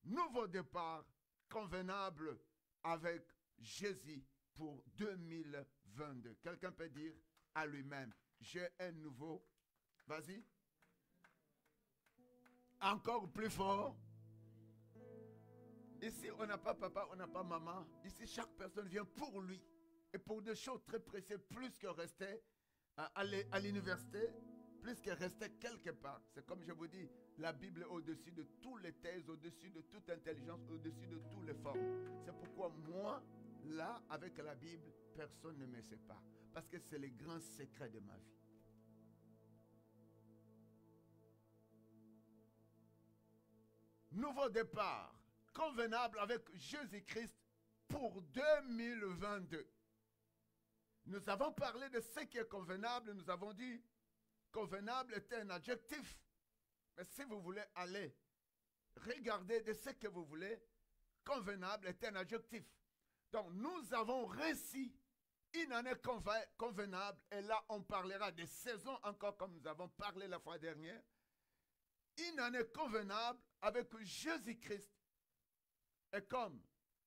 nouveau départ convenable avec Jésus pour 2022. Quelqu'un peut dire à lui-même, j'ai un nouveau. Vas-y. Encore plus fort. Ici, on n'a pas papa, on n'a pas maman. Ici, chaque personne vient pour lui. Et pour des choses très précieuses, plus que rester à l'université, plus que rester quelque part. C'est comme je vous dis, la Bible est au-dessus de toutes les thèses, au-dessus de toute intelligence, au-dessus de toutes les formes. C'est pourquoi moi, là, avec la Bible, personne ne me sépare. Parce que c'est le grand secret de ma vie. Nouveau départ, convenable avec Jésus-Christ pour 2022. Nous avons parlé de ce qui est convenable. Nous avons dit convenable est un adjectif. Mais si vous voulez aller regarder de ce que vous voulez, convenable est un adjectif. Donc nous avons réussi une année convenable. Et là, on parlera des saisons encore comme nous avons parlé la fois dernière. Une année convenable avec Jésus-Christ. Et comme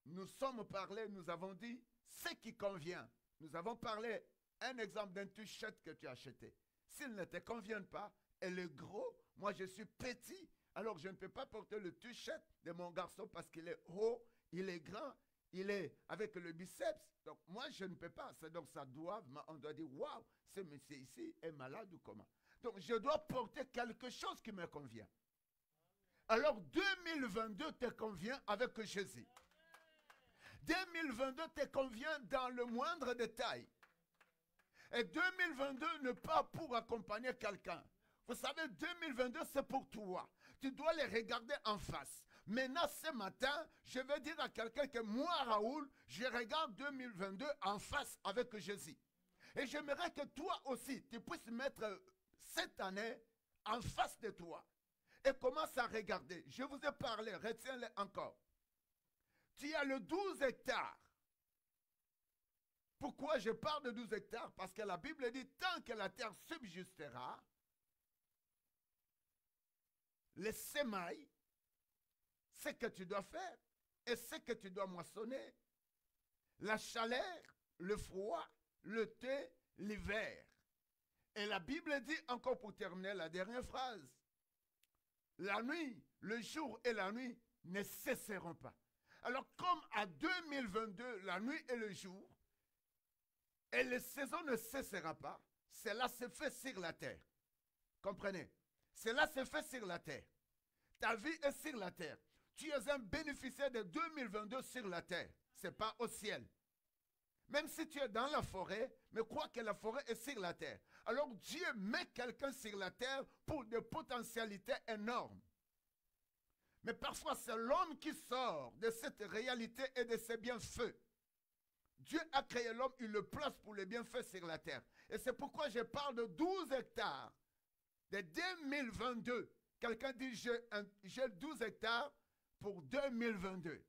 nous sommes parlé, nous avons dit ce qui convient. Nous avons parlé un exemple d'un t-shirt que tu as acheté. S'il ne te convient pas, elle est gros, moi je suis petit, alors je ne peux pas porter le t-shirt de mon garçon parce qu'il est haut, il est grand, il est avec le biceps. Donc moi je ne peux pas. Donc ça doit, on doit dire, waouh, ce monsieur ici est malade ou comment. Donc je dois porter quelque chose qui me convient. Alors 2022 te convient avec Jésus. 2022 te convient dans le moindre détail. Et 2022 n'est pas pour accompagner quelqu'un. Vous savez, 2022 c'est pour toi. Tu dois les regarder en face. Maintenant, ce matin, je vais dire à quelqu'un que moi, Raoul, je regarde 2022 en face avec Jésus. Et j'aimerais que toi aussi, tu puisses mettre cette année en face de toi. Et commence à regarder. Je vous ai parlé, retiens-le encore. Tu as le 12 hectares. Pourquoi je parle de 12 hectares? Parce que la Bible dit, tant que la terre subsistera, les semailles, ce que tu dois faire et ce que tu dois moissonner, la chaleur, le froid, le thé, l'hiver. Et la Bible dit, encore pour terminer la dernière phrase, la nuit, le jour et la nuit ne cesseront pas. Alors comme à 2022, la nuit et le jour, et les saisons ne cessera pas, cela se fait sur la terre. Comprenez? Cela se fait sur la terre. Ta vie est sur la terre. Tu es un bénéficiaire de 2022 sur la terre. Ce n'est pas au ciel. Même si tu es dans la forêt, mais crois que la forêt est sur la terre. Alors Dieu met quelqu'un sur la terre pour des potentialités énormes. Mais parfois c'est l'homme qui sort de cette réalité et de ses bienfaits. Dieu a créé l'homme, il le place pour les bienfaits sur la terre. Et c'est pourquoi je parle de 12 hectares de 2022. Quelqu'un dit, j'ai 12 hectares pour 2022.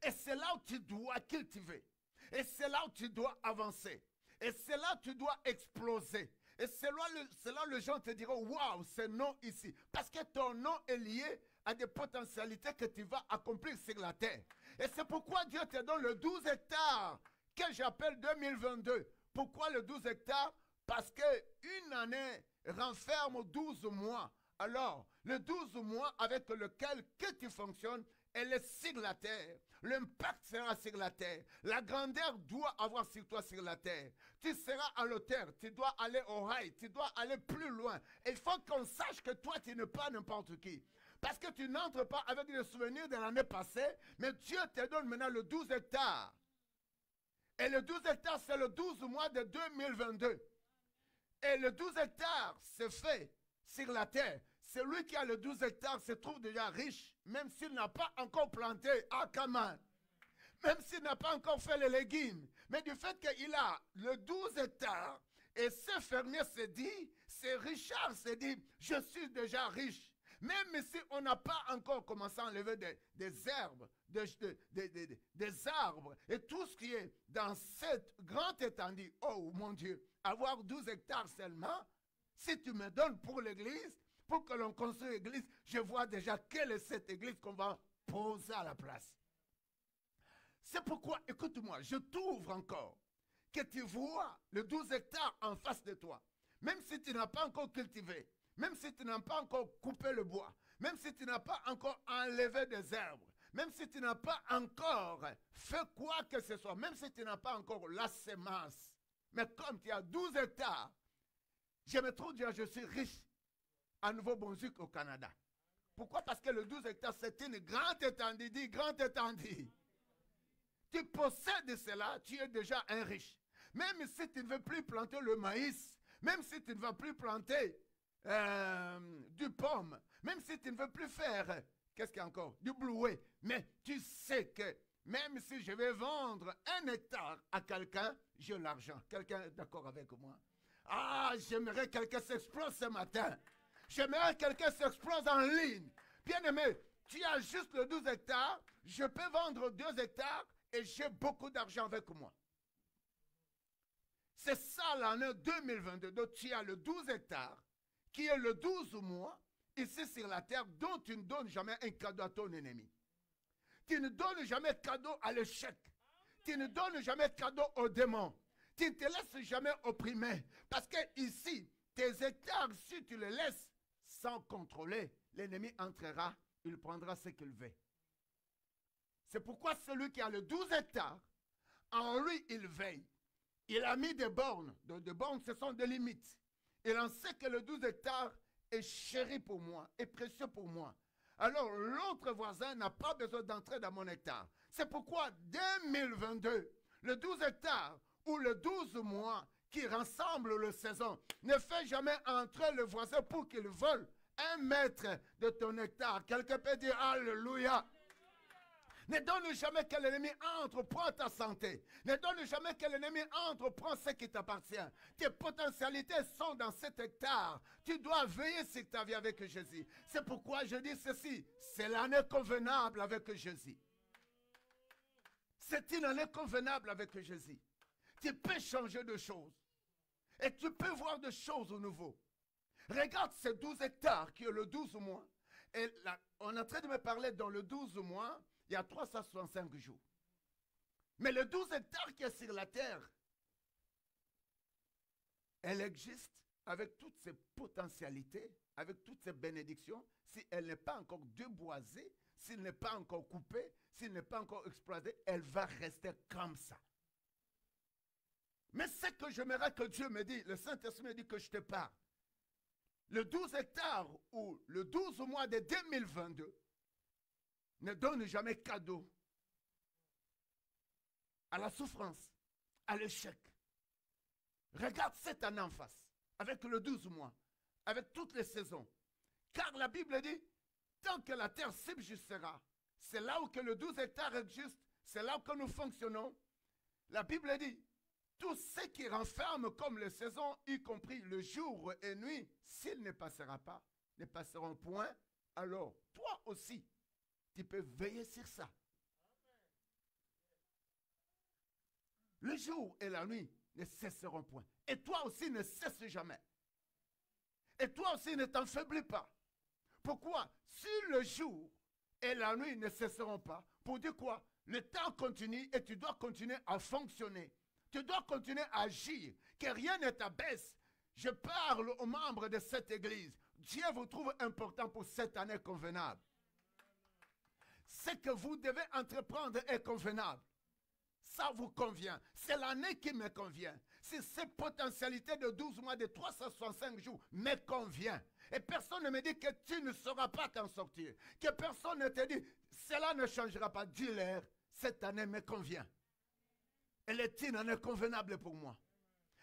Et c'est là où tu dois cultiver. Et c'est là où tu dois avancer. Et c'est là où tu dois exploser. Et c'est là où les gens te diront, waouh, ce nom ici. Parce que ton nom est lié à des potentialités que tu vas accomplir sur la terre. Et c'est pourquoi Dieu te donne le 12 hectares que j'appelle 2022. Pourquoi le 12 hectares? Parce qu'une année renferme 12 mois. Alors, le 12 mois avec lequel que tu fonctionnes, elle est sur la terre. L'impact sera sur la terre. La grandeur doit avoir sur toi sur la terre. Tu seras à l'auteur. Tu dois aller au rail. Tu dois aller plus loin. Il faut qu'on sache que toi, tu n'es pas n'importe qui. Parce que tu n'entres pas avec les souvenirs de l'année passée, mais Dieu te donne maintenant le 12 hectares. Et le 12 hectares, c'est le 12 mois de 2022. Et le 12 hectares se fait sur la terre. Celui qui a le 12 hectares se trouve déjà riche, même s'il n'a pas encore planté à Kaman. Même s'il n'a pas encore fait les légumes. Mais du fait qu'il a le 12 hectares, et ce fermier se dit, c'est Richard se dit, je suis déjà riche. Même si on n'a pas encore commencé à enlever des herbes, des arbres, et tout ce qui est dans cette grande étendue, oh mon Dieu, avoir 12 hectares seulement, si tu me donnes pour l'église, pour que l'on construise l'église, je vois déjà quelle est cette église qu'on va poser à la place. C'est pourquoi, écoute-moi, je t'ouvre encore, que tu vois le 12 hectares en face de toi. Même si tu n'as pas encore cultivé, même si tu n'as pas encore coupé le bois, même si tu n'as pas encore enlevé des herbes, même si tu n'as pas encore fait quoi que ce soit, même si tu n'as pas encore la semence, mais comme tu as 12 hectares, je me trouve dire je suis riche à Nouveau-Brunswick au Canada. Pourquoi? Parce que le 12 hectares, c'est une grande étendue, dis grande étendue. Tu possèdes cela, tu es déjà un riche. Même si tu ne veux plus planter le maïs, même si tu ne veux plus planter du pomme, même si tu ne veux plus faire, qu'est-ce qu'il y a encore? Du blouet. Mais tu sais que même si je vais vendre 1 hectare à quelqu'un, j'ai l'argent. Quelqu'un est d'accord avec moi? Ah, j'aimerais que quelqu'un s'explose ce matin. J'aimerais que quelqu'un s'explose en ligne. Bien aimé, tu as juste le 12 hectares, je peux vendre 2 hectares et j'ai beaucoup d'argent avec moi. C'est ça l'année 2022. Donc tu as le 12 hectares, qui est le 12 mois, ici sur la terre, dont tu ne donnes jamais un cadeau à ton ennemi. Tu ne donnes jamais cadeau à l'échec. Tu ne donnes jamais cadeau aux démons. Tu ne te laisses jamais opprimer. Parce que ici, tes hectares, si tu les laisses sans contrôler, l'ennemi entrera, il prendra ce qu'il veut. C'est pourquoi celui qui a le 12 hectares, en lui, il veille. Il a mis des bornes. Donc, des bornes, ce sont des limites. Il en sait que le 12 hectares est chéri pour moi, est précieux pour moi. Alors, l'autre voisin n'a pas besoin d'entrer dans mon hectare. C'est pourquoi, 2022, le 12 hectares ou le 12 mois qui rassemble le saison, ne fait jamais entrer le voisin pour qu'il vole 1 mètre de ton hectare. Quelqu'un peut dire Alléluia. Ne donne jamais que l'ennemi entre, prend ta santé. Ne donne jamais que l'ennemi entre, prend ce qui t'appartient. Tes potentialités sont dans cet hectare. Tu dois veiller sur ta vie avec Jésus. C'est pourquoi je dis ceci. C'est l'année convenable avec Jésus. C'est une année convenable avec Jésus. Tu peux changer de choses. Et tu peux voir des choses au nouveau. Regarde ces 12 hectares qui est le 12 mois. Et là, on est en train de me parler dans le 12 mois. Il y a 365 jours. Mais le 12 hectares qui est sur la terre, elle existe avec toutes ses potentialités, avec toutes ses bénédictions, si elle n'est pas encore déboisée, s'il n'est pas encore coupé, s'il n'est pas encore exploité, elle va rester comme ça. Mais ce que j'aimerais que Dieu me dise, le Saint-Esprit me dit que je te parle. Le 12 hectares ou le 12 mois de 2022, ne donne jamais cadeau à la souffrance, à l'échec. Regarde cette année en face, avec le 12 mois, avec toutes les saisons. Car la Bible dit, tant que la terre subsistera, c'est là où que le 12 hectares existe, c'est là où que nous fonctionnons. La Bible dit, tout ce qui renferme comme les saisons, y compris le jour et nuit, s'il ne passera pas, ne passeront point, alors toi aussi, tu peux veiller sur ça. Le jour et la nuit ne cesseront point. Et toi aussi ne cesse jamais. Et toi aussi ne t'en faiblis pas. Pourquoi? Si le jour et la nuit ne cesseront pas, pour dire quoi? Le temps continue et tu dois continuer à fonctionner. Tu dois continuer à agir. Que rien ne t'abaisse. Je parle aux membres de cette église. Dieu vous trouve important pour cette année convenable. Ce que vous devez entreprendre est convenable. Ça vous convient. C'est l'année qui me convient. C'est cette potentialité de 12 mois, de 365 jours me convient. Et personne ne me dit que tu ne sauras pas t'en sortir. Que personne ne te dit, cela ne changera pas. Dis-leur, cette année me convient. Elle est une année convenable pour moi.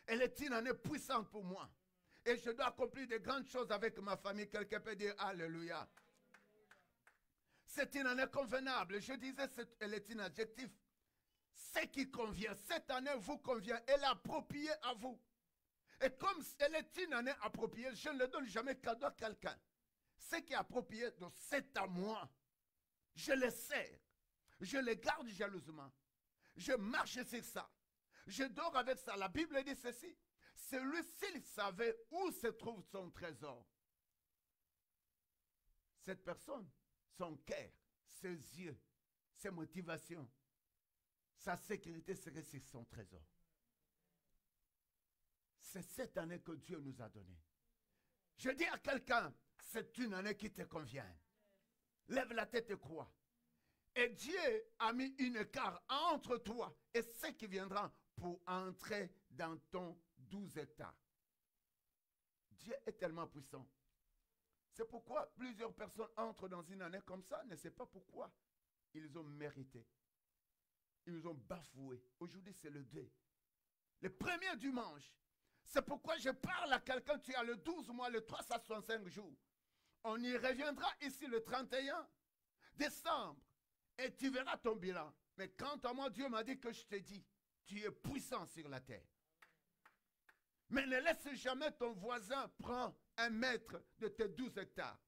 Elle est une année puissante pour moi. Et je dois accomplir de grandes choses avec ma famille. Quelqu'un peut dire Alléluia. C'est une année convenable. Je disais, elle est un adjectif. Ce qui convient, cette année vous convient. Elle est appropriée à vous. Et comme elle est une année appropriée, je ne donne jamais cadeau à quelqu'un. Ce qui est approprié, donc c'est à moi. Je le sers. Je le garde jalousement. Je marche sur ça. Je dors avec ça. La Bible dit ceci. Celui-ci savait où se trouve son trésor. cette personne, son cœur, ses yeux, ses motivations, sa sécurité serait sur son trésor. C'est cette année que Dieu nous a donnée. Je dis à quelqu'un, c'est une année qui te convient. Lève la tête et crois. Et Dieu a mis une écart entre toi et ceux qui viendront pour entrer dans ton 12 hectares. Dieu est tellement puissant. C'est pourquoi plusieurs personnes entrent dans une année comme ça, ne savent pas pourquoi. Ils ont mérité. Ils ont bafoué. Aujourd'hui, c'est le 2. Le premier dimanche. C'est pourquoi je parle à quelqu'un, tu as le 12 mois, le 365 jours. On y reviendra ici le 31 décembre. Et tu verras ton bilan. Mais quant à moi, Dieu m'a dit que je t'ai dit, tu es puissant sur la terre. Mais ne laisse jamais ton voisin prendre 1 mètre de tes 12 hectares.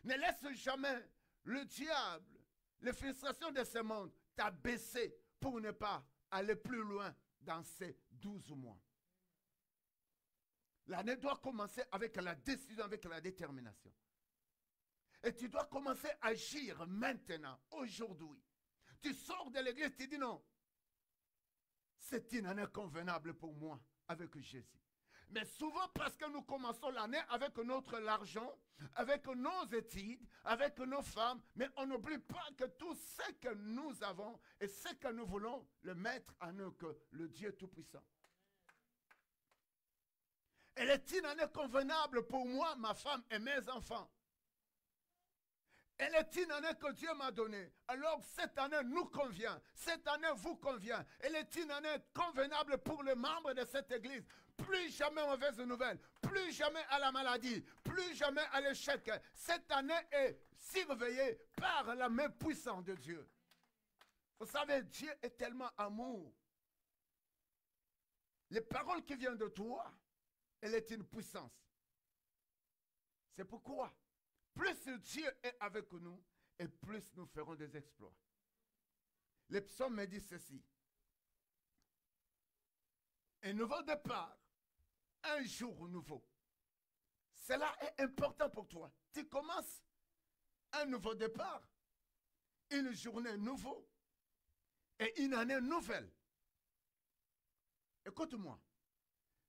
Ne laisse jamais le diable, les frustrations de ce monde t'abaisser pour ne pas aller plus loin dans ces 12 mois. L'année doit commencer avec la décision, avec la détermination. Et tu dois commencer à agir maintenant, aujourd'hui. Tu sors de l'église, tu dis non. C'est une année convenable pour moi avec Jésus. Mais souvent parce que nous commençons l'année avec notre argent, avec nos études, avec nos femmes, mais on n'oublie pas que tout ce que nous avons et ce que nous voulons le mettre en eux que le Dieu Tout-Puissant. Elle est une année convenable pour moi, ma femme et mes enfants. Elle est une année que Dieu m'a donnée. Alors cette année nous convient. Cette année vous convient. Elle est une année convenable pour les membres de cette église. Plus jamais mauvaise nouvelle. Plus jamais à la maladie. Plus jamais à l'échec. Cette année est surveillée par la main puissante de Dieu. Vous savez, Dieu est tellement amour. Les paroles qui viennent de toi, elle est une puissance. C'est pourquoi, plus Dieu est avec nous, et plus nous ferons des exploits. Les psaumes me disent ceci. Un nouveau départ, un jour nouveau. Cela est important pour toi. Tu commences un nouveau départ, une journée nouvelle et une année nouvelle. Écoute-moi.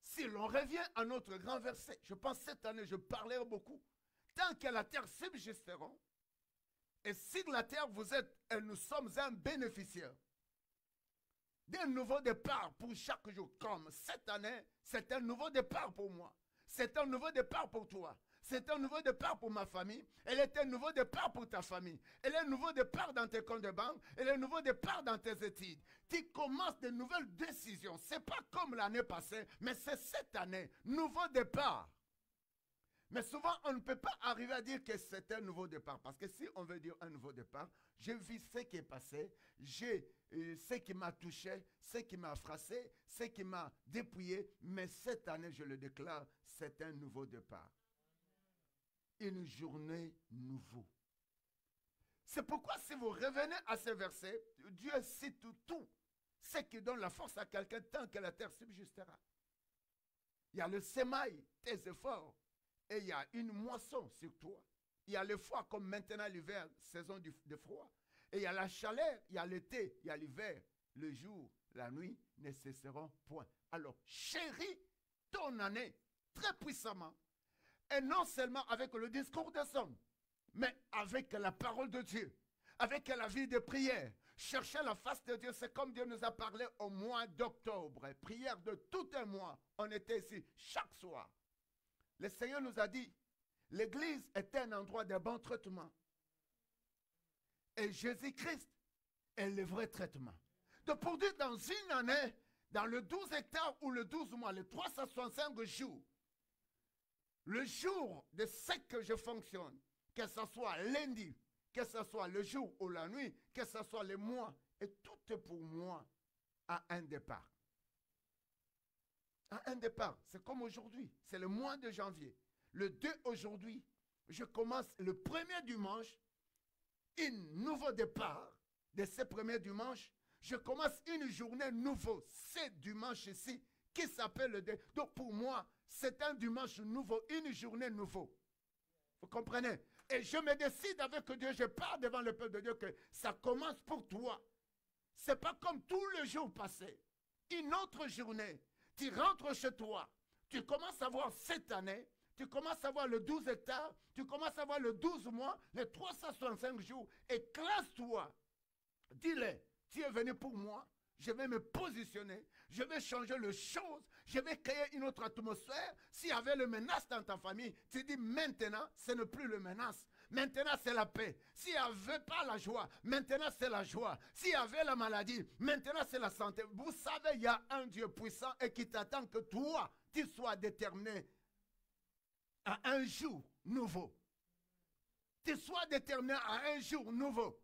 Si l'on revient à notre grand verset, je pense cette année, je parlerai beaucoup. Tant que la terre subsistera, et sur la terre vous êtes, et nous sommes un bénéficiaire d'un nouveau départ pour chaque jour. Comme cette année, c'est un nouveau départ pour moi. C'est un nouveau départ pour toi. C'est un nouveau départ pour ma famille. Elle est un nouveau départ pour ta famille. Elle est un nouveau départ dans tes comptes de banque. Elle est un nouveau départ dans tes études. Tu commences de nouvelles décisions. Ce n'est pas comme l'année passée, mais c'est cette année. Nouveau départ. Mais souvent, on ne peut pas arriver à dire que c'est un nouveau départ. Parce que si on veut dire un nouveau départ, j'ai vu ce qui est passé, j'ai ce qui m'a touché, ce qui m'a frappé, ce qui m'a dépouillé. Mais cette année, je le déclare, c'est un nouveau départ. Une journée nouveau. C'est pourquoi si vous revenez à ce verset, Dieu cite tout ce qui donne la force à quelqu'un tant que la terre subsistera. Il y a le sémail, tes efforts, et il y a une moisson sur toi. Il y a le froid comme maintenant l'hiver, saison de froid. Et il y a la chaleur, il y a l'été, il y a l'hiver. Le jour, la nuit ne cesseront point. Alors, chéris ton année très puissamment. Et non seulement avec le discours des hommes, mais avec la parole de Dieu, avec la vie de prière. Chercher la face de Dieu, c'est comme Dieu nous a parlé au mois d'octobre. Prière de tout un mois. On était ici chaque soir. Le Seigneur nous a dit, l'église est un endroit de bon traitement. Et Jésus-Christ est le vrai traitement. Donc pour dire dans une année, dans le 12 hectares ou le 12 mois, les 365 jours, le jour de ce que je fonctionne, que ce soit lundi, que ce soit le jour ou la nuit, que ce soit le mois, et tout est pour moi à un départ. À un départ, c'est comme aujourd'hui, c'est le mois de janvier. Le 2 aujourd'hui, je commence le premier dimanche, un nouveau départ de ce premier dimanche. Je commence une journée nouveau, ce dimanche ici, qui s'appelle le 2. Donc pour moi, c'est un dimanche nouveau, une journée nouveau. Vous comprenez? Et je me décide avec Dieu, je pars devant le peuple de Dieu que ça commence pour toi. Ce n'est pas comme tout le jour passé. Une autre journée, tu rentres chez toi, tu commences à voir cette année, tu commences à voir le 12 hectares, tu commences à voir le 12 mois, les 365 jours, et classe-toi. Dis-le, tu es venu pour moi, je vais me positionner, je vais changer les choses, je vais créer une autre atmosphère. S'il y avait le menace dans ta famille, tu dis maintenant, ce n'est plus le menace. Maintenant, c'est la paix. S'il n'y avait pas la joie, maintenant, c'est la joie. S'il y avait la maladie, maintenant, c'est la santé. Vous savez, il y a un Dieu puissant et qui t'attend que toi, tu sois déterminé à un jour nouveau. Tu sois déterminé à un jour nouveau.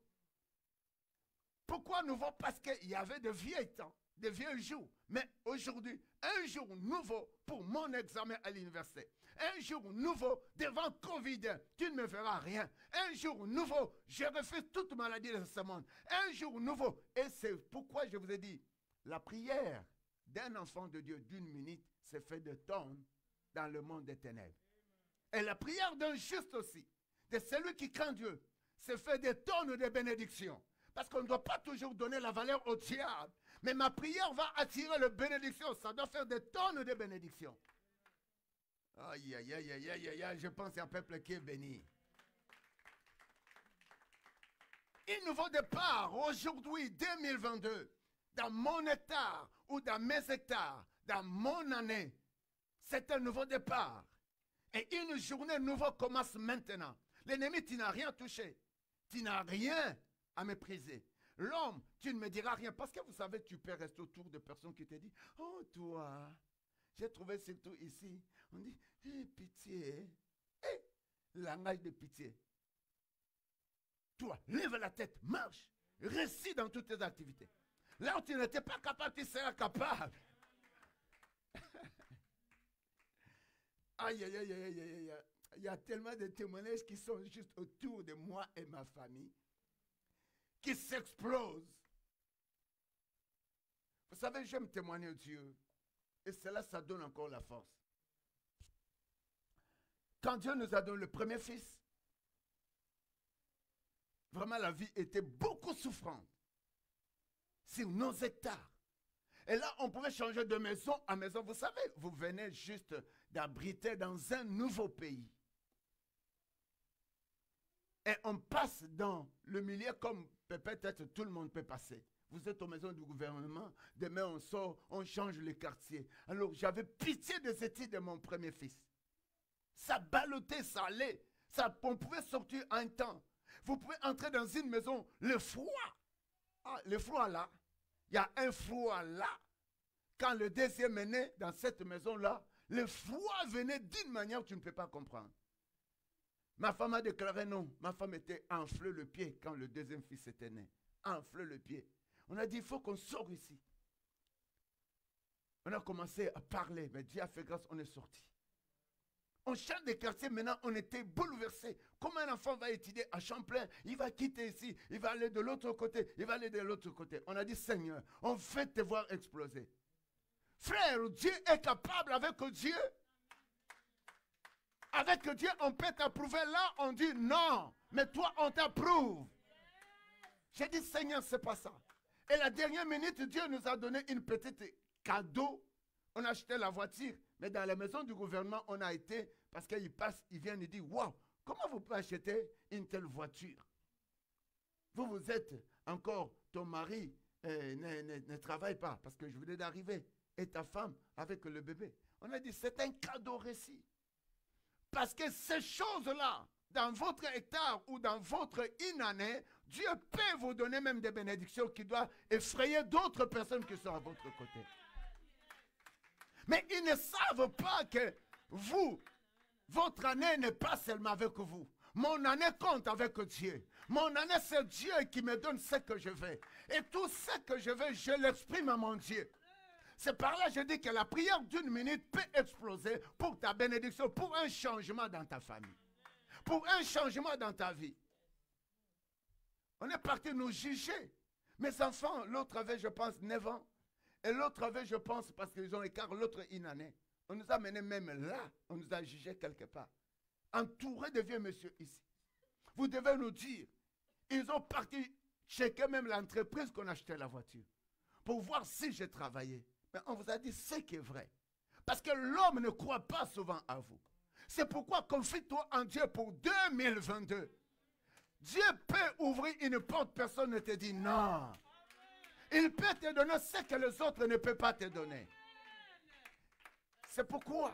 Pourquoi nouveau? Parce qu'il y avait de vieux temps, de vieux jours. Mais aujourd'hui, un jour nouveau pour mon examen à l'université. Un jour nouveau devant Covid, tu ne me feras rien. Un jour nouveau, je refuse toute maladie de ce monde. Un jour nouveau. Et c'est pourquoi je vous ai dit, la prière d'un enfant de Dieu d'une minute se fait de tonnes dans le monde des ténèbres. Et la prière d'un juste aussi, de celui qui craint Dieu, se fait des tonnes de bénédictions. Parce qu'on ne doit pas toujours donner la valeur au diable. Mais ma prière va attirer la bénédiction. Ça doit faire des tonnes de bénédictions. Aïe, aïe, aïe, aïe, aïe, aïe, je pense à un peuple qui est béni. Un nouveau départ, aujourd'hui, 2022, dans mon hectare ou dans mes hectares, dans mon année, c'est un nouveau départ. Et une journée nouvelle commence maintenant. L'ennemi, tu n'as rien touché. Tu n'as rien à mépriser. L'homme, tu ne me diras rien. Parce que vous savez, tu peux rester autour de personnes qui te disent, oh toi, j'ai trouvé surtout ici. On dit, pitié. Langage de pitié. Toi, lève la tête, marche, réussis dans toutes tes activités. Là où tu n'étais pas capable, tu seras capable. Aïe, aïe, aïe, aïe, aïe, aïe. Il y a tellement de témoignages qui sont juste autour de moi et ma famille, qui s'explosent. Vous savez, j'aime témoigner de Dieu. Et cela, ça donne encore la force. Quand Dieu nous a donné le premier fils, vraiment la vie était beaucoup souffrante sur nos hectares. Et là, on pouvait changer de maison à maison. Vous savez, vous venez juste d'abriter dans un nouveau pays. Et on passe dans le milieu comme peut-être tout le monde peut passer. Vous êtes aux maisons du gouvernement, demain on sort, on change les quartiers. Alors j'avais pitié des études de mon premier fils. Ça ballottait, ça allait. On pouvait sortir un temps. Vous pouvez entrer dans une maison, le froid. Ah, le froid là. Il y a un froid là. Quand le deuxième est né dans cette maison-là, le froid venait d'une manière que tu ne peux pas comprendre. Ma femme a déclaré non. Ma femme était enflée le pied quand le deuxième fils était né. Enflée le pied. On a dit, il faut qu'on sorte ici. On a commencé à parler, mais Dieu a fait grâce, on est sorti. On change des quartiers, maintenant on était bouleversés. Comment un enfant va étudier à Champlain? Il va quitter ici, il va aller de l'autre côté, il va aller de l'autre côté. On a dit, Seigneur, on veut te voir exploser. Frère, Dieu est capable avec Dieu. Avec Dieu, on peut t'approuver. Là, on dit non, mais toi, on t'approuve. J'ai dit, Seigneur, c'est pas ça. Et la dernière minute, Dieu nous a donné une petite cadeau. On a acheté la voiture, mais dans la maison du gouvernement, on a été, parce qu'il passe, il vient nous dire, waouh, comment vous pouvez acheter une telle voiture? Vous êtes encore, ton mari ne travaille pas, parce que je venais d'arriver, et ta femme avec le bébé. On a dit, c'est un cadeau récit. Parce que ces choses-là, dans votre hectare ou dans votre année, Dieu peut vous donner même des bénédictions qui doivent effrayer d'autres personnes qui sont à votre côté. Mais ils ne savent pas que vous, votre année n'est pas seulement avec vous. Mon année compte avec Dieu. Mon année, c'est Dieu qui me donne ce que je veux. Et tout ce que je veux, je l'exprime à mon Dieu. C'est par là que je dis que la prière d'une minute peut exploser pour ta bénédiction, pour un changement dans ta famille, pour un changement dans ta vie. On est parti nous juger. Mes enfants, l'autre avait, je pense, 9 ans. Et l'autre avait, je pense, parce qu'ils ont écart, l'autre une année. On nous a menés même là, on nous a jugés quelque part. Entourés de vieux monsieur ici. Vous devez nous dire. Ils ont parti checker même l'entreprise qu'on achetait la voiture pour voir si j'ai travaillé. Mais on vous a dit ce qui est vrai. Parce que l'homme ne croit pas souvent à vous. C'est pourquoi confie-toi en Dieu pour 2022. Dieu peut ouvrir une porte, personne ne te dit non. Il peut te donner ce que les autres ne peuvent pas te donner. C'est pourquoi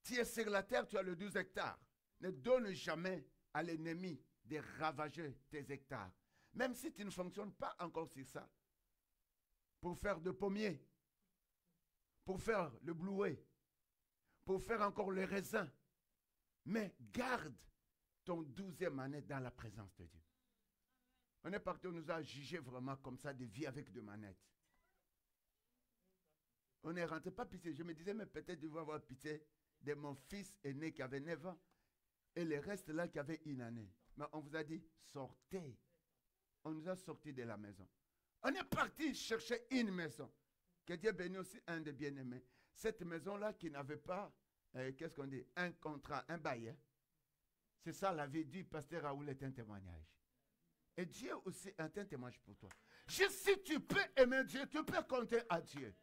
tu es sur la terre, tu as le 12 hectares. Ne donne jamais à l'ennemi de ravager tes hectares. Même si tu ne fonctionnes pas encore sur ça. Pour faire de pommiers, pour faire le blouet, pour faire encore les raisins. Mais garde ton 12e année dans la présence de Dieu. On est parti, on nous a jugé vraiment comme ça, des vies avec des manettes. On est rentré, pas pitié. Je me disais, mais peut-être je vais avoir pitié de mon fils aîné qui avait 9 ans et les restes là qui avaient 1 année. Mais on vous a dit, sortez. On nous a sortis de la maison. On est parti chercher une maison. Que Dieu bénisse aussi un des bien-aimés. Cette maison-là qui n'avait pas, qu'est-ce qu'on dit, un contrat, un bail. Hein? C'est ça la vie du pasteur Raoul est un témoignage. Et Dieu aussi est un témoignage pour toi. Juste si tu peux aimer Dieu, tu peux compter à Dieu.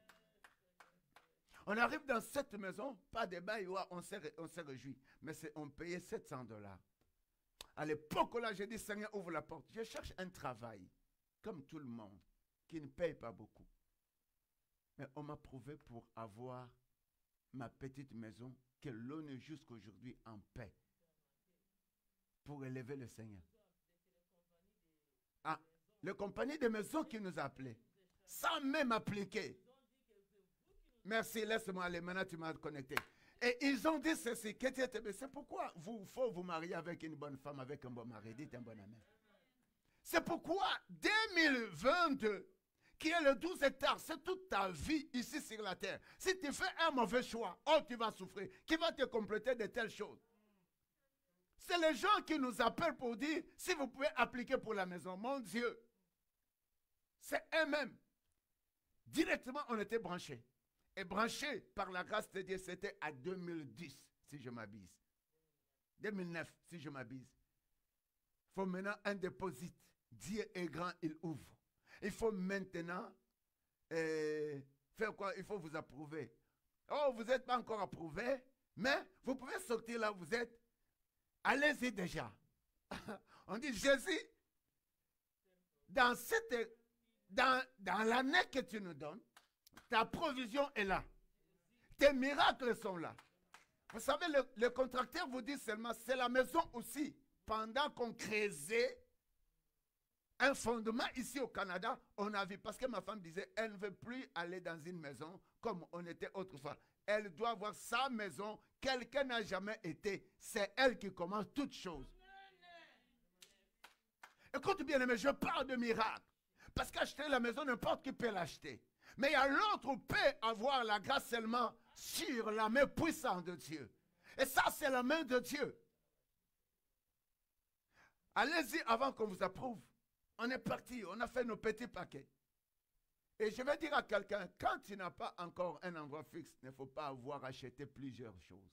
On arrive dans cette maison, pas de bail, on s'est réjoui. Mais on payait 700 $. À l'époque là, j'ai dit, Seigneur, ouvre la porte. Je cherche un travail, comme tout le monde, qui ne paye pas beaucoup. Mais on m'a prouvé pour avoir ma petite maison, que l'on est jusqu'aujourd'hui en paix. Pour élever le Seigneur. Ah, le compagnie de maison qui nous a appelés, sans même appliquer. Merci, laisse-moi aller, maintenant tu m'as connecté. Et ils ont dit ceci, c'est pourquoi il faut vous marier avec une bonne femme, avec un bon mari, dites un bon amen. C'est pourquoi 2022, qui est le 12 hectares, c'est toute ta vie ici sur la terre. Si tu fais un mauvais choix, oh tu vas souffrir, qui va te compléter de telles choses. C'est les gens qui nous appellent pour dire, si vous pouvez appliquer pour la maison, mon Dieu, c'est eux-mêmes. Directement, on était branchés. Et branchés par la grâce de Dieu, c'était à 2010, si je m'abuse. 2009, si je m'abuse. Il faut maintenant un déposit. Dieu est grand, il ouvre. Il faut maintenant faire quoi? Il faut vous approuver. Oh, vous n'êtes pas encore approuvé, mais vous pouvez sortir là où vous êtes. Allez-y déjà. On dit, Jésus, dans l'année que tu nous donnes, ta provision est là. Tes miracles sont là. Vous savez, le contracteur vous dit seulement, c'est la maison aussi. Pendant qu'on creusait un fondement ici au Canada, on a vu, parce que ma femme disait, elle ne veut plus aller dans une maison comme on était autrefois. Elle doit avoir sa maison. Quelqu'un n'a jamais été. C'est elle qui commence toutes choses. Écoute bien, mais je parle de miracle. Parce qu'acheter la maison, n'importe qui peut l'acheter. Mais il y a l'autre qui peut avoir la grâce seulement sur la main puissante de Dieu. Et ça, c'est la main de Dieu. Allez-y avant qu'on vous approuve. On est parti, on a fait nos petits paquets. Et je vais dire à quelqu'un, quand tu n'as pas encore un endroit fixe, il ne faut pas avoir acheté plusieurs choses.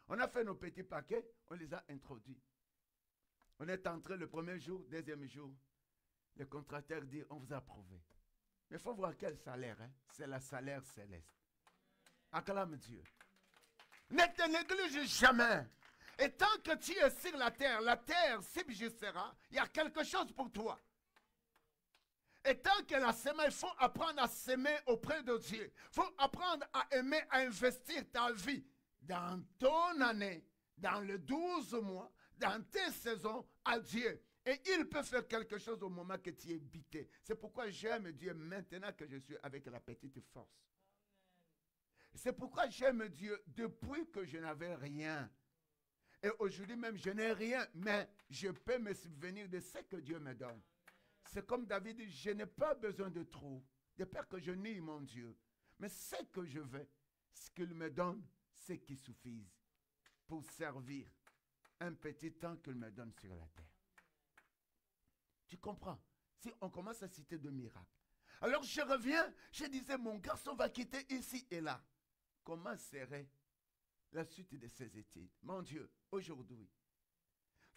On a fait nos petits paquets, on les a introduits. On est entré le premier jour, deuxième jour. Le contracteur dit, on vous a approuvé. Mais il faut voir quel salaire, hein? C'est le salaire céleste. Acclame Dieu. Ne te néglige jamais. Et tant que tu es sur la terre subsistera, il y a quelque chose pour toi. Et tant que la semence, il faut apprendre à s'aimer auprès de Dieu. Il faut apprendre à aimer, à investir ta vie dans ton année, dans les 12 mois, dans tes saisons à Dieu. Et il peut faire quelque chose au moment que tu es bité. C'est pourquoi j'aime Dieu maintenant que je suis avec la petite force. C'est pourquoi j'aime Dieu depuis que je n'avais rien. Et aujourd'hui même, je n'ai rien, mais je peux me subvenir de ce que Dieu me donne. C'est comme David dit, je n'ai pas besoin de trop, de peur que je nie mon Dieu. Mais ce que je veux, ce qu'il me donne, c'est qui suffise pour servir un petit temps qu'il me donne sur la terre. Tu comprends? Si on commence à citer de miracles. Alors je reviens, je disais, mon garçon va quitter ici et là. Comment serait la suite de ses études? Mon Dieu, aujourd'hui,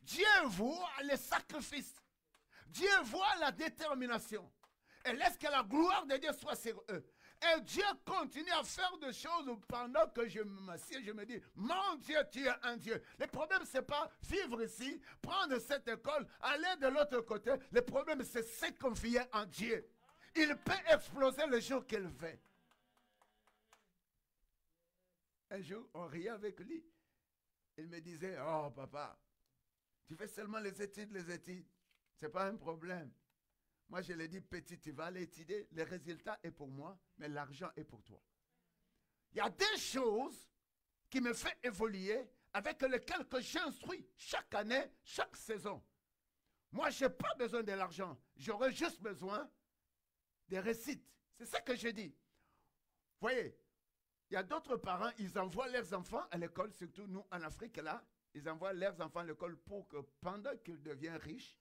Dieu voit les sacrifices. Dieu voit la détermination. Et laisse que la gloire de Dieu soit sur eux. Et Dieu continue à faire des choses pendant que je m'assieds. Je me dis, mon Dieu, tu es un Dieu. Le problème, ce n'est pas vivre ici, prendre cette école, aller de l'autre côté. Le problème, c'est se confier en Dieu. Il peut exploser le jour qu'il veut. Un jour, on riait avec lui. Il me disait, oh papa, tu fais seulement les études. Ce n'est pas un problème. Moi, je lui ai dit, petit, tu vas aller étudier. Le résultat est pour moi, mais l'argent est pour toi. Il y a des choses qui me font évoluer, avec lesquelles que j'instruis chaque année, chaque saison. Moi, je n'ai pas besoin de l'argent. J'aurais juste besoin des récits. C'est ça que je dis. Vous voyez, il y a d'autres parents, ils envoient leurs enfants à l'école, surtout nous en Afrique, là, ils envoient leurs enfants à l'école pour que pendant qu'ils deviennent riches,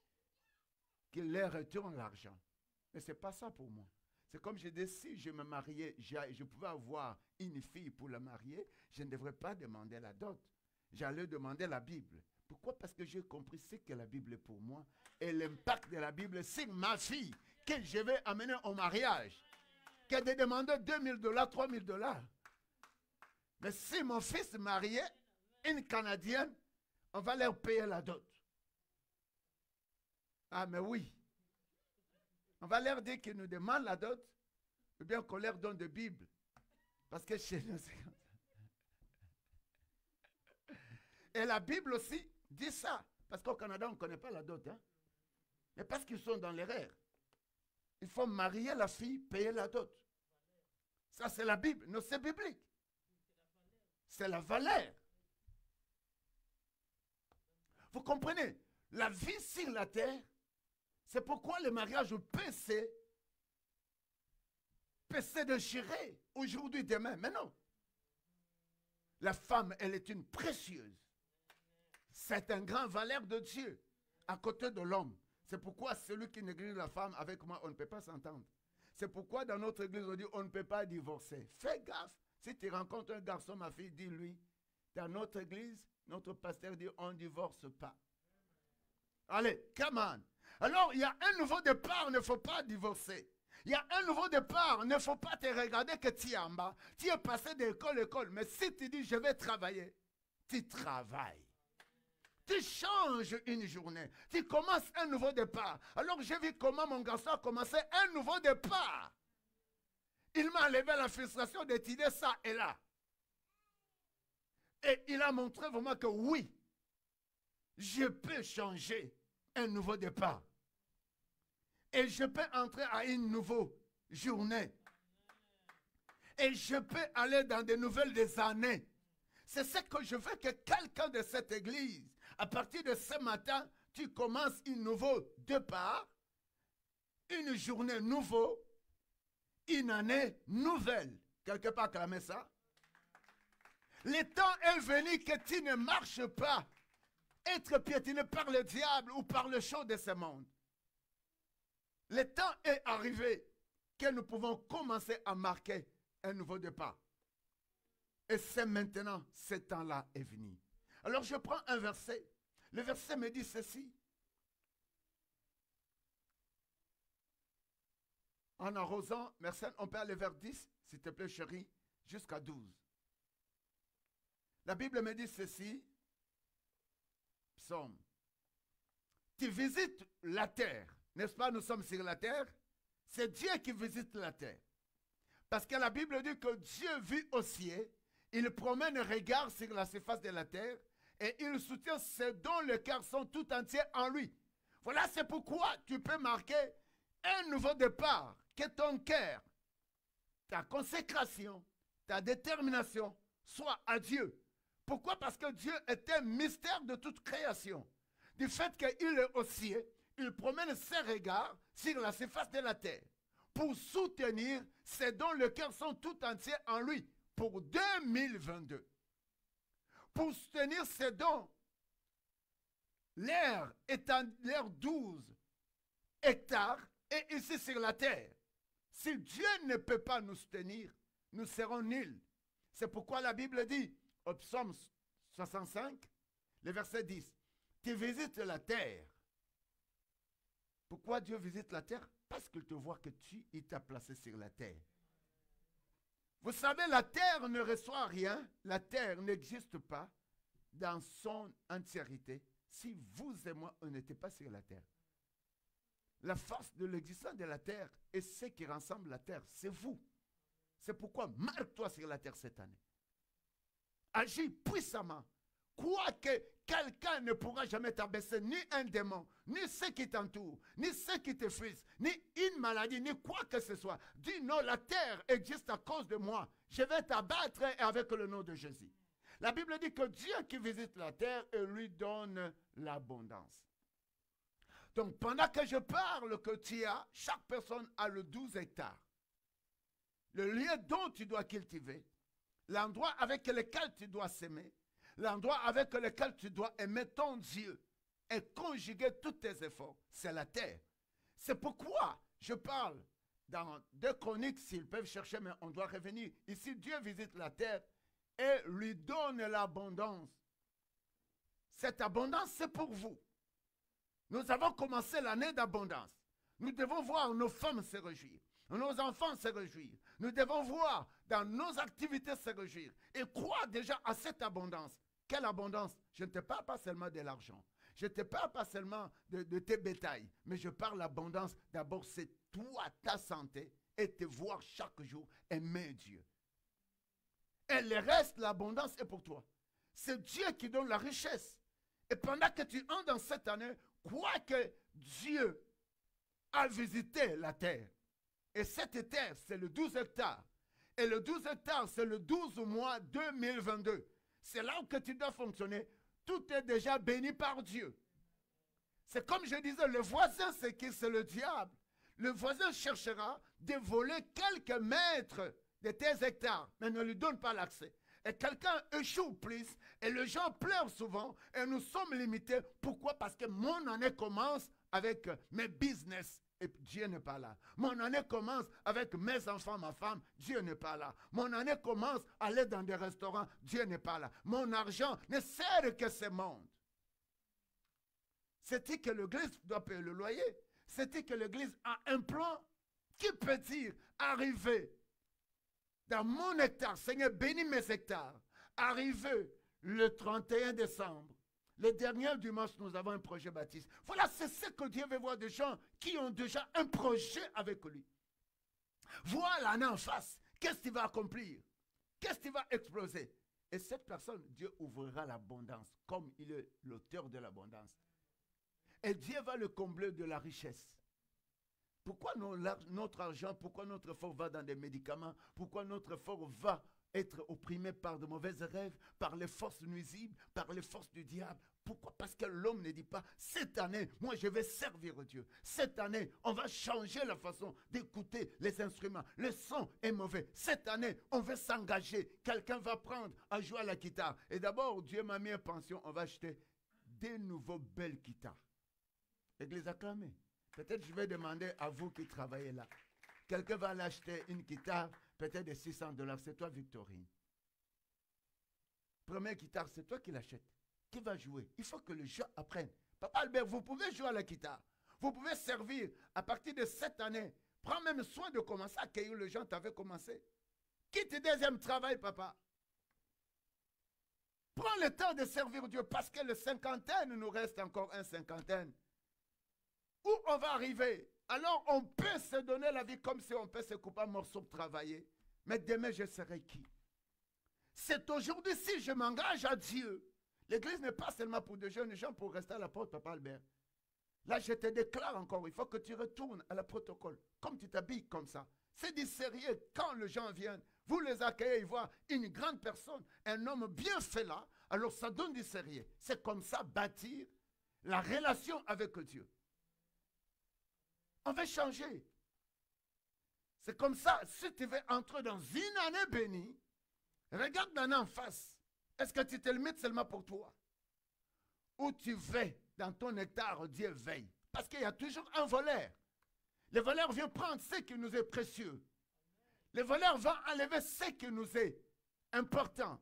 qu'ils leur retournent l'argent. Mais ce n'est pas ça pour moi. C'est comme je dis, si je me mariais, je pouvais avoir une fille pour la marier, je ne devrais pas demander la dot. J'allais demander la Bible. Pourquoi? Parce que j'ai compris ce que la Bible est pour moi et l'impact de la Bible sur ma fille que je vais amener au mariage. Que de demander $2000, $3000. Mais si mon fils mariait une Canadienne, on va leur payer la dot. Ah, mais oui. On va leur dire qu'ils nous demandent la dot, ou bien qu'on leur donne de Bible. Parce que chez nous, c'est comme ça. Et la Bible aussi dit ça. Parce qu'au Canada, on ne connaît pas la dot. Hein? Mais parce qu'ils sont dans l'erreur. Il faut marier la fille, payer la dot. Ça, c'est la Bible. Non, c'est biblique. C'est la valeur. Vous comprenez? La vie sur la terre, c'est pourquoi le mariage peut se déchirer aujourd'hui, demain. Mais non. La femme, elle est une précieuse. C'est une grande valeur de Dieu à côté de l'homme. C'est pourquoi celui qui néglige la femme, avec moi, on ne peut pas s'entendre. C'est pourquoi dans notre église, on dit on ne peut pas divorcer. Fais gaffe. Si tu rencontres un garçon, ma fille, dis-lui. Dans notre église, notre pasteur dit on ne divorce pas. Allez, come on. Alors, il y a un nouveau départ, il ne faut pas divorcer. Il y a un nouveau départ, il ne faut pas te regarder que tu es en bas. Tu es passé d'école à école, mais si tu dis je vais travailler, tu travailles. Tu changes une journée, tu commences un nouveau départ. Alors, j'ai vu comment mon garçon a commencé un nouveau départ. Il m'a enlevé la frustration d'étudier ça et là. Et il a montré vraiment que oui, je peux changer un nouveau départ. Et je peux entrer à une nouvelle journée. Et je peux aller dans de nouvelles années. C'est ce que je veux que quelqu'un de cette église, à partir de ce matin, tu commences un nouveau départ, une journée nouvelle, une année nouvelle. Quelque part, clamez ça. Le temps est venu que tu ne marches pas, être piétiné par le diable ou par le chaud de ce monde. Le temps est arrivé que nous pouvons commencer à marquer un nouveau départ. Et c'est maintenant, ce temps-là est venu. Alors je prends un verset. Le verset me dit ceci. En arrosant, merci, on peut aller vers 10, s'il te plaît chérie, jusqu'à 12. La Bible me dit ceci. Psaume. Tu visites la terre. N'est-ce pas, nous sommes sur la terre? C'est Dieu qui visite la terre. Parce que la Bible dit que Dieu vit au ciel, il promène un regard sur la surface de la terre et il soutient ceux dont le cœur sont tout entiers en lui. Voilà, c'est pourquoi tu peux marquer un nouveau départ, que ton cœur, ta consécration, ta détermination soit à Dieu. Pourquoi? Parce que Dieu est un mystère de toute création. Du fait qu'il est au ciel, il promène ses regards sur la surface de la terre pour soutenir ceux dont le cœur sont tout entiers en lui pour 2022. Pour soutenir ceux dont l'air est en l'air 12 hectares et ici sur la terre. Si Dieu ne peut pas nous soutenir, nous serons nuls. C'est pourquoi la Bible dit au psaume 65, le verset 10, tu visites la terre. Pourquoi Dieu visite la terre? Parce qu'il te voit que il t'a placé sur la terre. Vous savez, la terre ne reçoit rien. La terre n'existe pas dans son entièreté si vous et moi, on n'était pas sur la terre. La force de l'existence de la terre et ce qui rassemble la terre, c'est vous. C'est pourquoi marque-toi sur la terre cette année. Agis puissamment. Crois que quelqu'un ne pourra jamais t'abaisser, ni un démon, ni ceux qui t'entourent, ni ceux qui te frisent, ni une maladie, ni quoi que ce soit. Dis non, la terre existe à cause de moi. Je vais t'abattre avec le nom de Jésus. La Bible dit que Dieu qui visite la terre et lui donne l'abondance. Donc pendant que je parle que tu as, chaque personne a le 12 hectares. Le lieu dont tu dois cultiver, l'endroit avec lequel tu dois s'aimer, l'endroit avec lequel tu dois aimer ton Dieu et conjuguer tous tes efforts, c'est la terre. C'est pourquoi je parle dans 2 Chroniques, s'ils peuvent chercher, mais on doit revenir. Ici, Dieu visite la terre et lui donne l'abondance. Cette abondance, c'est pour vous. Nous avons commencé l'année d'abondance. Nous devons voir nos femmes se réjouir, nos enfants se réjouir. Nous devons voir dans nos activités se réjouir et croire déjà à cette abondance. Quelle abondance? Je ne te parle pas seulement de l'argent. Je ne te parle pas seulement de tes bétails. Mais je parle d'abondance. D'abord, c'est toi, ta santé et te voir chaque jour aimer Dieu. Et le reste, l'abondance est pour toi. C'est Dieu qui donne la richesse. Et pendant que tu entres dans cette année, crois que Dieu a visité la terre. Et cette terre, c'est le 12 hectares. Et le 12 hectares, c'est le 12 mois 2022. C'est là où que tu dois fonctionner. Tout est déjà béni par Dieu. C'est comme je disais, le voisin, c'est qui? C'est le diable. Le voisin cherchera de voler quelques mètres de tes hectares, mais ne lui donne pas l'accès. Et quelqu'un échoue plus, et les gens pleurent souvent, et nous sommes limités. Pourquoi? Parce que mon année commence avec mes business. Et Dieu n'est pas là. Mon année commence avec mes enfants, ma femme, Dieu n'est pas là. Mon année commence à aller dans des restaurants, Dieu n'est pas là. Mon argent ne sert que ce monde. C'est-il que l'église doit payer le loyer? C'est-il que l'église a un plan? Qui peut dire arriver dans mon hectare, Seigneur, bénis mes hectares, arriver le 31 décembre, le dernier dimanche, nous avons un projet baptiste. Voilà, c'est ce que Dieu veut voir des gens qui ont déjà un projet avec lui. Vois l'année en face. Qu'est-ce qu'il va accomplir? Qu'est-ce qui va exploser? Et cette personne, Dieu ouvrira l'abondance, comme il est l'auteur de l'abondance. Et Dieu va le combler de la richesse. Pourquoi notre argent, pourquoi notre effort va dans des médicaments? Pourquoi notre effort va être opprimé par de mauvais rêves, par les forces nuisibles, par les forces du diable? Pourquoi? Parce que l'homme ne dit pas, cette année, moi je vais servir Dieu. Cette année, on va changer la façon d'écouter les instruments. Le son est mauvais. Cette année, on veut s'engager. Quelqu'un va prendre à jouer à la guitare. Et d'abord, Dieu m'a mis en pension, on va acheter des nouveaux belles guitares. Église acclamée. Peut-être je vais demander à vous qui travaillez là. Quelqu'un va aller acheter une guitare, peut-être de $600. C'est toi, Victorine. Première guitare, c'est toi qui l'achètes. Qui va jouer? Il faut que le jeu apprenne. Papa Albert, vous pouvez jouer à la guitare. Vous pouvez servir à partir de cette année. Prends même soin de commencer à accueillir les gens que tu avais commencé. Quitte le deuxième travail, papa. Prends le temps de servir Dieu parce que le cinquantaine nous reste encore un cinquantaine. Où on va arriver? Alors on peut se donner la vie comme si on peut se couper un morceau pour travailler. Mais demain, je serai qui? C'est aujourd'hui si je m'engage à Dieu. L'église n'est pas seulement pour des jeunes gens pour rester à la porte, Papa Albert. Là, je te déclare encore, il faut que tu retournes à la protocole. Comme tu t'habilles comme ça. C'est du sérieux. Quand les gens viennent, vous les accueillez, ils voient une grande personne, un homme bien fait là. Alors ça donne du sérieux. C'est comme ça bâtir la relation avec Dieu. On va changer. C'est comme ça, si tu veux entrer dans une année bénie, regarde l'année en face. Est-ce que tu te limites seulement pour toi? Où tu vas dans ton hectare, Dieu veille. Parce qu'il y a toujours un voleur. Le voleur vient prendre ce qui nous est précieux. Le voleur va enlever ce qui nous est important.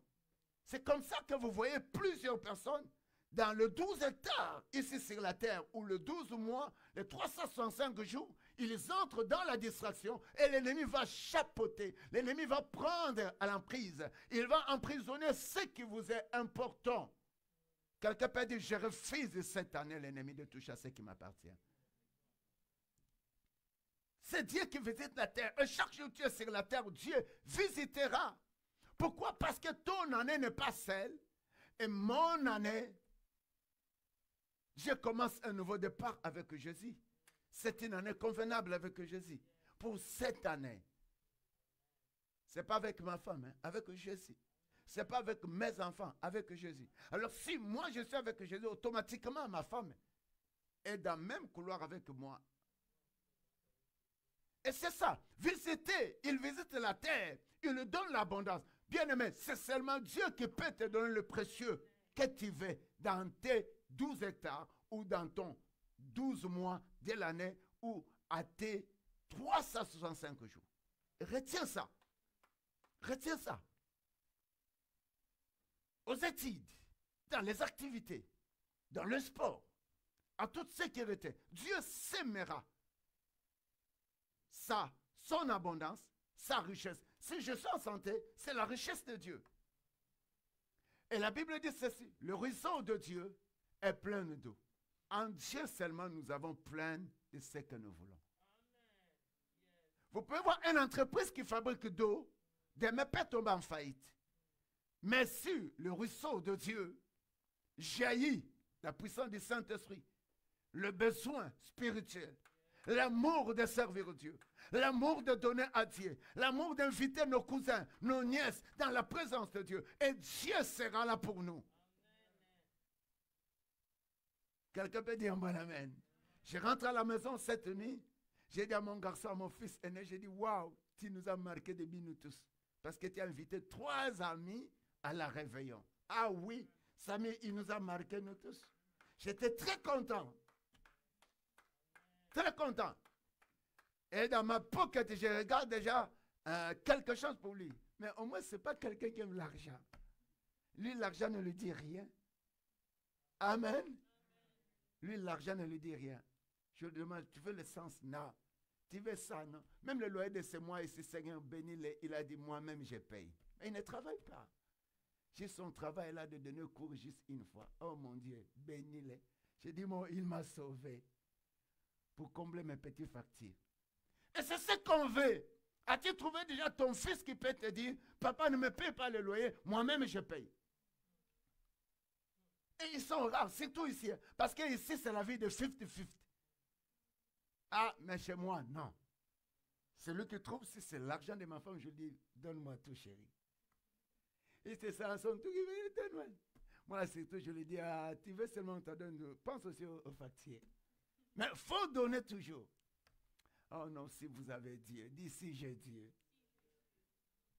C'est comme ça que vous voyez plusieurs personnes dans le 12 hectares, ici sur la terre, où le 12 mois, les 365 jours, ils entrent dans la distraction et l'ennemi va chapeauter. L'ennemi va prendre à l'emprise. Il va emprisonner ce qui vous est important. Quelqu'un peut dire, je refuse cette année l'ennemi de toucher à ce qui m'appartient. C'est Dieu qui visite la terre. Et chaque jour que tu es sur la terre, Dieu visitera. Pourquoi? Parce que ton année n'est pas celle. Et mon année, je commence un nouveau départ avec Jésus. C'est une année convenable avec Jésus. Pour cette année. Ce n'est pas avec ma femme, hein, avec Jésus. Ce n'est pas avec mes enfants, avec Jésus. Alors si moi je suis avec Jésus, automatiquement ma femme est dans le même couloir avec moi. Et c'est ça. Visiter, il visite la terre, il nous donne l'abondance. Bien-aimé, c'est seulement Dieu qui peut te donner le précieux que tu veux dans tes 12 hectares ou dans ton 12 mois de l'année ou à tes 365 jours. Retiens ça. Retiens ça. Aux études, dans les activités, dans le sport, à toute sécurité, Dieu s'aimera son abondance, sa richesse. Si je suis en santé, c'est la richesse de Dieu. Et la Bible dit ceci, le ruisseau de Dieu est plein d'eau. En Dieu seulement, nous avons plein de ce que nous voulons. Vous pouvez voir une entreprise qui fabrique d'eau, demain peut tomber en faillite. Mais si le ruisseau de Dieu jaillit la puissance du Saint-Esprit, le besoin spirituel, l'amour de servir Dieu, l'amour de donner à Dieu, l'amour d'inviter nos cousins, nos nièces dans la présence de Dieu. Et Dieu sera là pour nous. Quelqu'un peut dire bon amen. Je rentre à la maison cette nuit, j'ai dit à mon garçon, à mon fils aîné, j'ai dit waouh, tu nous as marqué de bien nous tous. Parce que tu as invité 3 amis à la réveillon. Ah oui, Samy, il nous a marqué nous tous. J'étais très content. Très content. Et dans ma pocket, je regarde déjà quelque chose pour lui. Mais au moins, ce n'est pas quelqu'un qui aime l'argent. Lui, l'argent ne lui dit rien. Amen. Lui, l'argent ne lui dit rien. Je lui demande, tu veux le sens? Non. Tu veux ça? Non. Même le loyer de ce mois, ici, Seigneur, bénis-les. Il a dit, moi-même, je paye. Mais il ne travaille pas. J'ai son travail là de donner cours juste une fois. Oh mon Dieu, bénis-les. J'ai dit, bon, il m'a sauvé pour combler mes petites factures. Et c'est ce qu'on veut. As-tu trouvé déjà ton fils qui peut te dire, papa ne me paye pas le loyer, moi-même je paye. Et ils sont rares, surtout ici. Parce que ici, c'est la vie de 50-50. Ah, mais chez moi, non. Celui qui trouve, si c'est l'argent de ma femme, je lui dis, donne-moi tout, chérie. Et c'est ça, son tout qui veut, donne-moi. Moi, surtout, je lui dis, ah, tu veux seulement te donner, pense aussi aux factures. Mais il faut donner toujours. Oh non, si vous avez Dieu, dis si j'ai Dieu.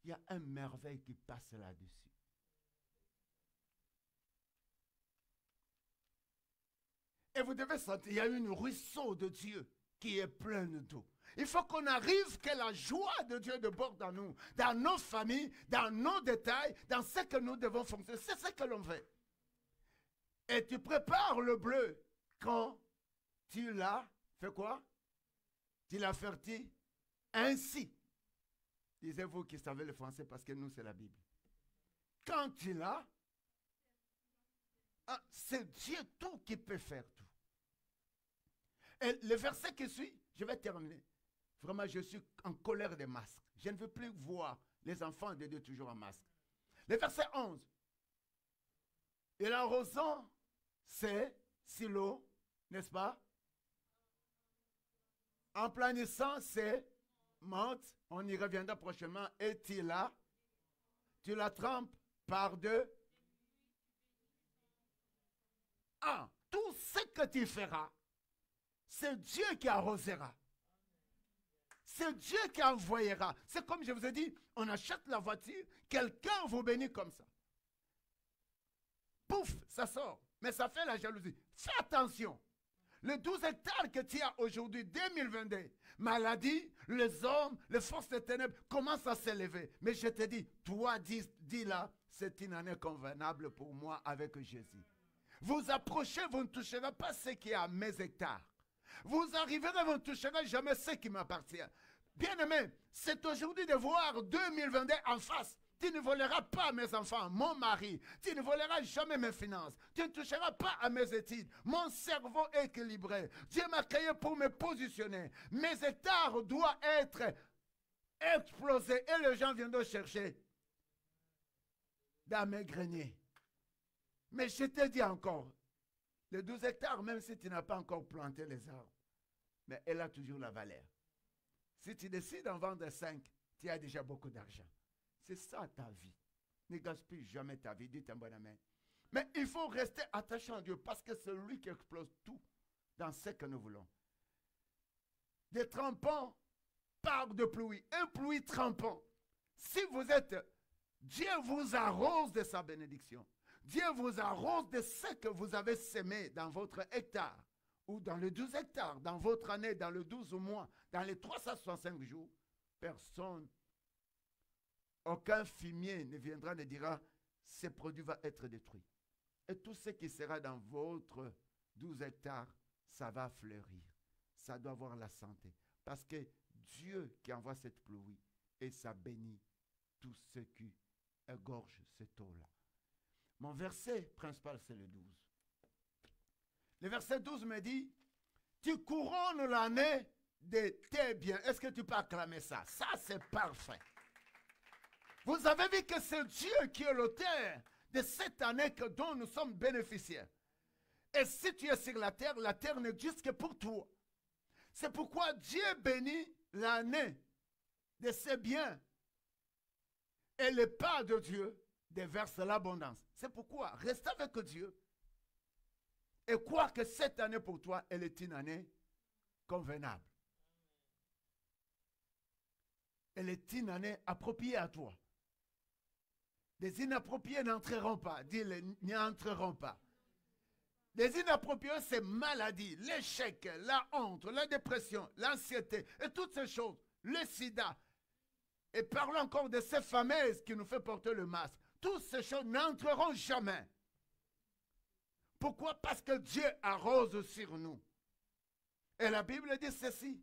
Il y a un merveille qui passe là-dessus. Et vous devez sentir, il y a une ruisseau de Dieu qui est pleine d'eau. Il faut qu'on arrive que la joie de Dieu déborde dans nous, dans nos familles, dans nos détails, dans ce que nous devons fonctionner. C'est ce que l'on fait. Et tu prépares le bleu quand tu l'as fait quoi? Tu l'as ferti ainsi. Disez-vous qui savez le français parce que nous, c'est la Bible. Quand tu l'as, c'est Dieu tout qui peut faire tout. Et le verset qui suit, je vais terminer. Vraiment, je suis en colère des masques. Je ne veux plus voir les enfants de Dieu toujours en masque. Le verset 11. Et l'arrosant, c'est silo, n'est-ce pas? En planissant, c'est menthe. On y reviendra prochainement. Et tu la trempes par deux. Tout ce que tu feras, c'est Dieu qui arrosera. C'est Dieu qui envoyera. C'est comme je vous ai dit, on achète la voiture, quelqu'un vous bénit comme ça. Pouf, ça sort. Mais ça fait la jalousie. Fais attention. Le 12 hectares que tu as aujourd'hui, 2022, maladie, les hommes, les forces des ténèbres commencent à s'élever. Mais je te dis, toi, dis là, c'est une année convenable pour moi avec Jésus. Vous approchez, vous ne toucherez pas ce qui est à mes hectares. Vous arriverez, vous ne toucherez jamais ce qui m'appartient. Bien-aimé, c'est aujourd'hui de voir 2022 en face. Tu ne voleras pas mes enfants, mon mari. Tu ne voleras jamais mes finances. Tu ne toucheras pas à mes études. Mon cerveau est équilibré. Dieu m'a créé pour me positionner. Mes hectares doivent être explosés et les gens viendront chercher dans mes greniers. Mais je te dis encore, les 12 hectares, même si tu n'as pas encore planté les arbres, mais elle a toujours la valeur. Si tu décides d'en vendre 5, tu as déjà beaucoup d'argent. C'est ça ta vie. Ne gaspille jamais ta vie, dites un bon amen. Mais il faut rester attaché à Dieu parce que c'est lui qui explose tout dans ce que nous voulons. Des trempants parlent de pluie, un pluie trempant. Si vous êtes, Dieu vous arrose de sa bénédiction. Dieu vous arrose de ce que vous avez semé dans votre hectare ou dans les 12 hectares, dans votre année, dans les 12 mois, dans les 365 jours. Personne, aucun fumier ne viendra ne dira, ce produit va être détruit. Et tout ce qui sera dans votre 12 hectares, ça va fleurir. Ça doit avoir la santé. Parce que Dieu qui envoie cette pluie, et ça bénit tout ce qui égorge cette eau-là. Mon verset principal, c'est le 12. Le verset 12 me dit, tu couronnes l'année de tes biens. Est-ce que tu peux acclamer ça? Ça, c'est parfait. Vous avez vu que c'est Dieu qui est l'auteur de cette année dont nous sommes bénéficiaires. Et si tu es sur la terre n'existe que pour toi. C'est pourquoi Dieu bénit l'année de ses biens. Et le pas de Dieu déverse l'abondance. C'est pourquoi reste avec Dieu. Et crois que cette année pour toi, elle est une année convenable. Elle est une année appropriée à toi. Les inappropriés n'entreront pas. Dis-le, n'entreront pas. Les inappropriés, c'est maladie, l'échec, la honte, la dépression, l'anxiété et toutes ces choses. Le sida. Et parlons encore de ces fameuses qui nous fait porter le masque. Toutes ces choses n'entreront jamais. Pourquoi? Parce que Dieu arrose sur nous. Et la Bible dit ceci.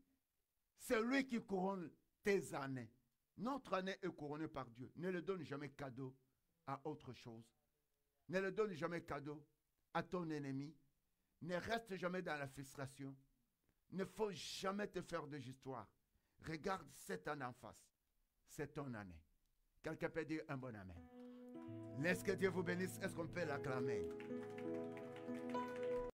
C'est lui qui couronne tes années. Notre année est couronnée par Dieu. Ne le donne jamais cadeau à autre chose. Ne le donne jamais cadeau à ton ennemi. Ne reste jamais dans la frustration. Ne faut jamais te faire de histoire. Regarde cette année en face. C'est ton année. Quelqu'un peut dire un bon amen. Laisse que Dieu vous bénisse. Est-ce qu'on peut l'acclamer?